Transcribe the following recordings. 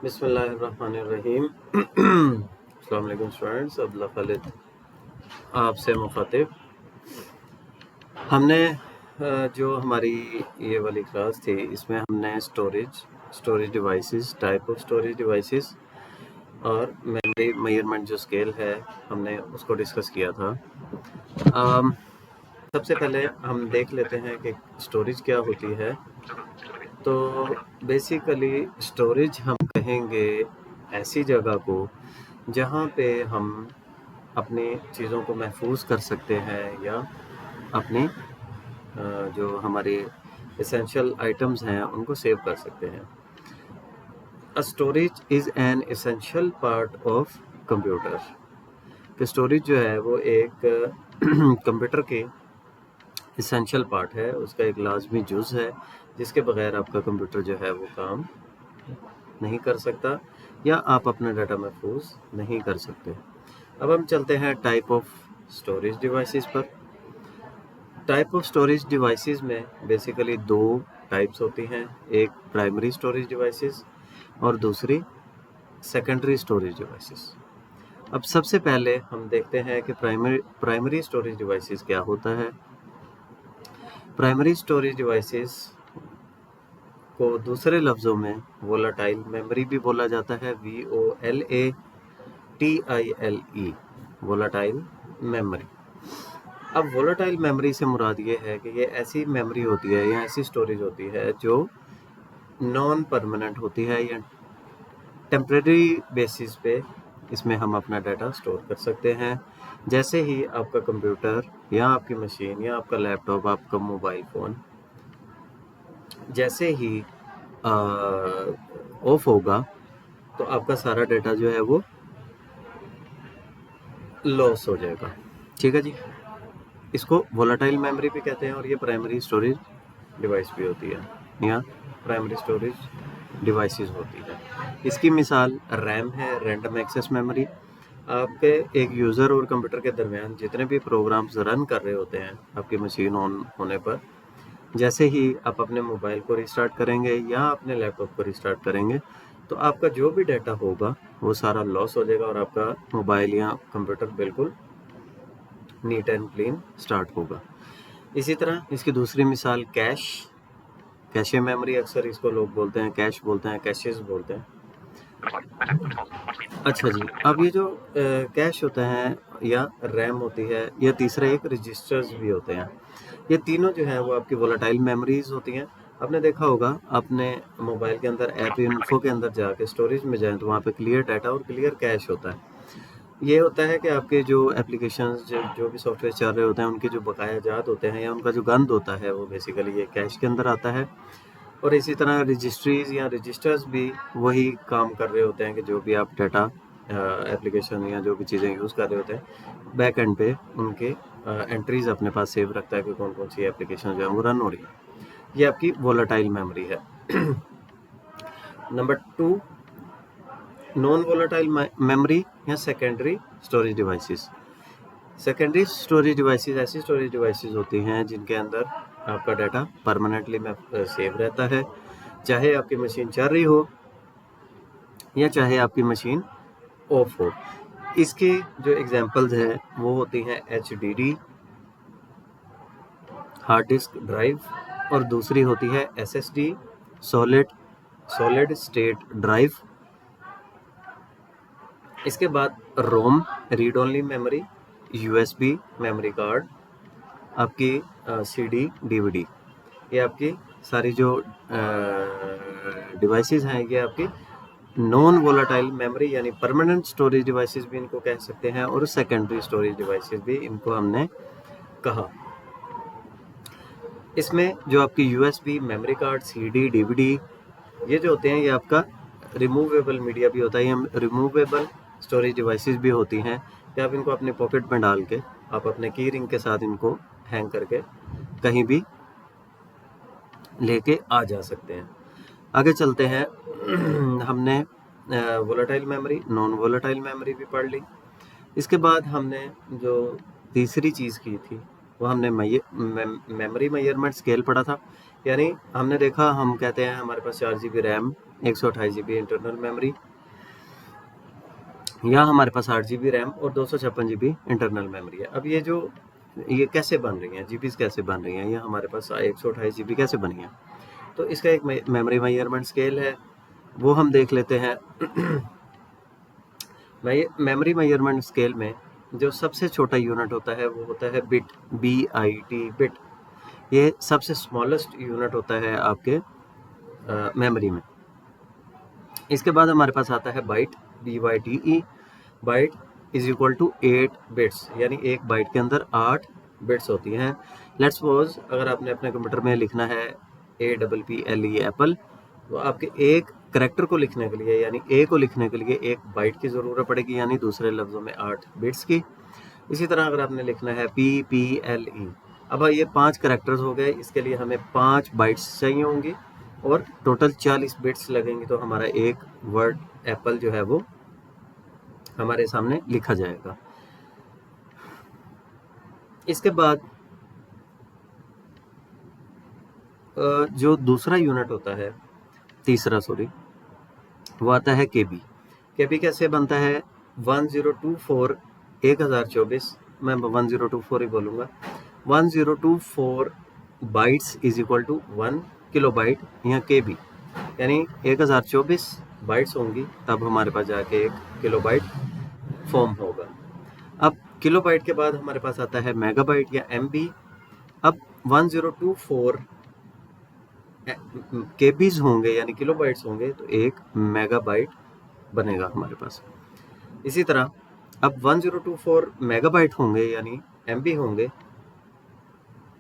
बिस्मिल्लाहिर्रहमानिर्रहीम। अस्सलाम वालेकुम स्टूडेंट्स, अब्दुल्ला खालिद आपसे मुखातिब। हमने जो हमारी ये वाली क्लास थी इसमें हमने storage devices, type of storage devices और मेमोरी मेजरमेंट जो स्केल है हमने उसको डिस्कस किया था। सबसे पहले हम देख लेते हैं कि स्टोरेज क्या होती है। तो बेसिकली स्टोरेज हम कहेंगे ऐसी जगह को जहाँ पे हम अपनी चीज़ों को महफूज कर सकते हैं या अपनी जो हमारे एसेंशियल आइटम्स हैं उनको सेव कर सकते हैं। A storage is an essential part of computer. कि स्टोरेज जो है वो एक कंप्यूटर के एसेंशियल पार्ट है, उसका एक लाजमी जुज़ है जिसके बगैर आपका कंप्यूटर जो है वो काम नहीं कर सकता या आप अपना डाटा महफूज नहीं कर सकते। अब हम चलते हैं टाइप ऑफ स्टोरेज डिवाइसेस पर। टाइप ऑफ स्टोरेज डिवाइसेस में बेसिकली दो टाइप्स होती हैं, एक प्राइमरी स्टोरेज डिवाइसेस और दूसरी सेकेंडरी स्टोरेज डिवाइसेस। अब सबसे पहले हम देखते हैं कि प्राइमरी स्टोरेज डिवाइसेस क्या होता है। प्राइमरी स्टोरेज डिवाइसेस को दूसरे लफ्ज़ों में वोलाटाइल मेमोरी भी बोला जाता है, VOLATILE, वोलाटाइल मेमोरी। अब वोलाटाइल मेमोरी से मुराद ये है कि ये ऐसी मेमोरी होती है या ऐसी स्टोरेज होती है जो नॉन परमानेंट होती है या टेम्परेरी बेसिस पे इसमें हम अपना डाटा स्टोर कर सकते हैं। जैसे ही आपका कंप्यूटर या आपकी मशीन या आपका लैपटॉप, आपका मोबाइल फ़ोन जैसे ही ऑफ होगा तो आपका सारा डाटा जो है वो लॉस हो जाएगा। ठीक है जी, इसको वोलाटाइल मेमोरी भी कहते हैं और ये प्राइमरी स्टोरेज डिवाइस भी होती है या प्राइमरी स्टोरेज डिवाइसेस होती है। इसकी मिसाल रैम है, रैंडम एक्सेस मेमोरी। आपके एक यूज़र और कंप्यूटर के दरमियान जितने भी प्रोग्राम्स रन कर रहे होते हैं आपकी मशीन ऑन होने पर, जैसे ही आप अपने मोबाइल को रिस्टार्ट करेंगे या अपने लैपटॉप को रिस्टार्ट करेंगे तो आपका जो भी डाटा होगा वो सारा लॉस हो जाएगा और आपका मोबाइल या कंप्यूटर बिल्कुल नीट एंड क्लीन स्टार्ट होगा। इसी तरह इसकी दूसरी मिसाल कैशे मेमोरी, अक्सर इसको लोग बोलते हैं कैश बोलते हैं, कैशेस बोलते हैं। अच्छा जी, अब ये जो कैश होता है या रैम होती है या तीसरा एक रजिस्टर्स भी होते हैं, ये तीनों जो है वो आपकी वोलाटाइल मेमोरीज होती हैं। आपने देखा होगा अपने मोबाइल के अंदर ऐप इन्फो के अंदर जाके स्टोरेज में जाएं तो वहाँ पे क्लियर डाटा और क्लियर कैश होता है। ये होता है कि आपके जो एप्लीकेशंस जो भी सॉफ्टवेयर चल रहे होते हैं उनके जो बकाया जात होते हैं या उनका जो गंद होता है वो बेसिकली ये कैश के अंदर आता है। और इसी तरह रजिस्ट्रीज या रजिस्टर्स भी वही काम कर रहे होते हैं कि जो भी आप डाटा एप्लीकेशन या जो भी चीज़ें यूज़ कर रहे होते हैं बैक एंड पे उनके एंट्रीज अपने पास सेव रखता है कि कौन कौन सी एप्लीकेशन जो है वो रन हो रही है। ये आपकी वोलाटाइल मेमोरी है। नंबर 2, नॉन वोलाटाइल मेमोरी या secondary storage devices. Secondary storage devices ऐसी स्टोरेज डिवाइसेस होती हैं जिनके अंदर आपका डाटा परमानेंटली सेव रहता है, चाहे आपकी मशीन चल रही हो या चाहे आपकी मशीन ऑफ हो। इसके जो एग्जांपल्स हैं वो होती हैं HDD, हार्ड डिस्क ड्राइव, और दूसरी होती है SSD, सॉलिड स्टेट ड्राइव। इसके बाद ROM, read only memory, USB memory card, आपकी CD DVD। ये आपकी सारी जो डिवाइसेस हैं ये आपकी नॉन वोलाटाइल मेमोरी यानी परमानेंट स्टोरेज डिवाइसेस भी इनको कह सकते हैं और सेकेंडरी स्टोरेज डिवाइसेस भी इनको हमने कहा। इसमें जो आपकी USB memory card, CD DVD ये जो होते हैं ये आपका रिमूवेबल मीडिया भी होता है, ये रिमूवेबल स्टोरेज डिवाइसेस भी होती हैं कि आप इनको अपने पॉकेट में डाल के आप अपने की रिंग के साथ इनको हैंग करके कहीं भी लेके आ जा सकते हैं। आगे चलते हैं। हमने volatile memory, non volatile memory भी पढ़ ली। इसके बाद हमने जो तीसरी चीज़ की थी वो हमने मेमोरी मेजरमेंट स्केल पढ़ा था यानी हमने देखा, हम कहते हैं हमारे पास 4 GB RAM, 128 GB internal memory, या हमारे पास 8 GB रैम और 256 GB इंटरनल मेमोरी है। अब ये कैसे बन रही हैं, जीबीज कैसे बन रही हैं, ये हमारे पास 128 GB कैसे बनी है? तो इसका एक मेमोरी मेजरमेंट स्केल है, वो हम देख लेते हैं। मेमोरी मेजरमेंट स्केल में जो सबसे छोटा यूनिट होता है वो होता है बिट, BIT बिट। ये सबसे स्मॉलेस्ट यूनिट होता है आपके मेमोरी में। इसके बाद हमारे पास आता है byte, BYTE। Byte is equal to 8 bits, यानी एक बाइट के अंदर 8 बिट्स होती हैं। लेट्स सपोज अगर आपने अपने कंप्यूटर में लिखना है APPLE एप्पल, तो आपके एक करैक्टर को लिखने के लिए, यानी ए को लिखने के लिए 1 बाइट की ज़रूरत पड़ेगी, यानी दूसरे लफ्ज़ों में 8 बिट्स की। इसी तरह अगर आपने लिखना है PPLE, अब ये 5 करैक्टर्स हो गए, इसके लिए हमें 5 बाइट्स चाहिए होंगी और टोटल 40 बिट्स लगेंगी, तो हमारा एक वर्ड एप्पल जो है वो हमारे सामने लिखा जाएगा। इसके बाद जो दूसरा यूनिट होता है, तीसरा सॉरी, वो आता है KB। KB कैसे बनता है? 1024 1024, मैं 1024 ही बोलूँगा। 1024 bytes is equal to 1 kilobyte, यहाँ KB, यानी 1024 बाइट्स होंगी तब हमारे पास जाके 1 किलोबाइट फॉर्म होगा। अब किलोबाइट के बाद हमारे पास आता है मेगाबाइट या MB। अब 1024 KBs होंगे यानी किलोबाइट्स होंगे, तो 1 मेगाबाइट बनेगा हमारे पास। इसी तरह अब 1024 मेगाबाइट होंगे यानी MB होंगे,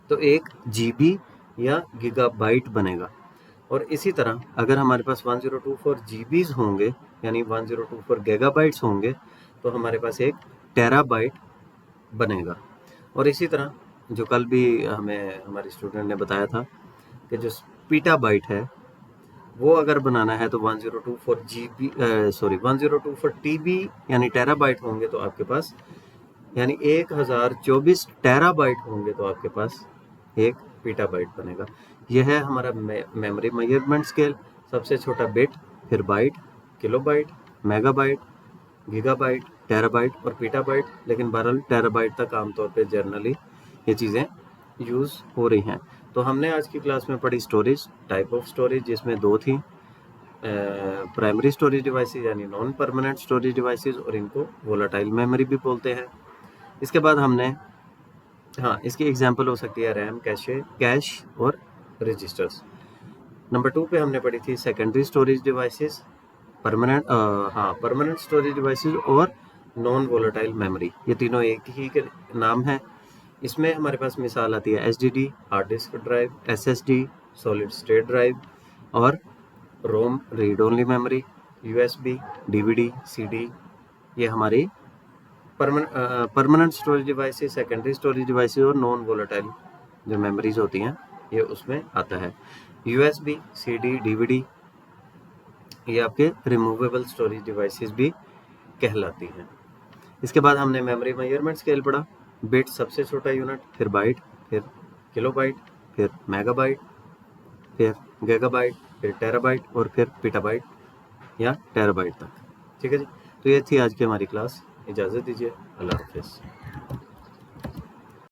तो 1 GB या गीगाबाइट बनेगा। और इसी तरह अगर हमारे पास 1024 GBs होंगे यानी 1024 गीगाबाइट्स होंगे, तो हमारे पास 1 टेराबाइट बनेगा। और इसी तरह जो कल भी हमें हमारे स्टूडेंट ने बताया था कि जो पीटाबाइट है वो अगर बनाना है तो 1024 TB यानी टेराबाइट होंगे, तो आपके पास यानी 1024 टेराबाइट होंगे, तो आपके पास 1 पीटाबाइट बनेगा। यह है हमारा मेमोरी मेजरमेंट स्केल। सबसे छोटा बिट, फिर byte, kilobyte, megabyte, gigabyte, terabyte और पीटाबाइट, लेकिन बहरहाल टेराबाइट तक आमतौर पे जर्नली ये चीज़ें यूज़ हो रही हैं। तो हमने आज की क्लास में पढ़ी स्टोरेज, टाइप ऑफ स्टोरेज, जिसमें 2 थी, प्राइमरी स्टोरेज डिवाइसेस यानी नॉन परमानेंट स्टोरेज डिवाइसेस, और इनको वोलेटाइल मेमोरी भी बोलते हैं। इसके बाद हमने, हाँ, इसकी एग्जांपल हो सकती है रैम, कैश और रजिस्टर्स। नंबर 2 पे हमने पढ़ी थी secondary storage devices, permanent storage devices और नॉन वोलेटाइल मेमोरी। ये तीनों एक ही के नाम है। इसमें हमारे पास मिसाल आती है HDD, hard disk drive, SSD, solid state drive, और ROM, read only memory, USB, DVD, CD। ये हमारी permanent storage devices, secondary storage devices और नॉन वोलेटाइल जो मेमोरीज होती हैं, ये उसमें आता है। USB, CD, DVD ये आपके रिमूवेबल स्टोरेज डिवाइसेस भी कहलाती हैं। इसके बाद हमने मेमोरी मेजरमेंट स्केल पढ़ा। बिट सबसे छोटा यूनिट, फिर बाइट, फिर किलोबाइट, फिर मेगाबाइट, फिर गीगाबाइट, फिर टेराबाइट और फिर पीटाबाइट या टेराबाइट तक। ठीक है जी, तो ये थी आज की हमारी क्लास। इजाज़त दीजिए, अल्लाह हाफिज़।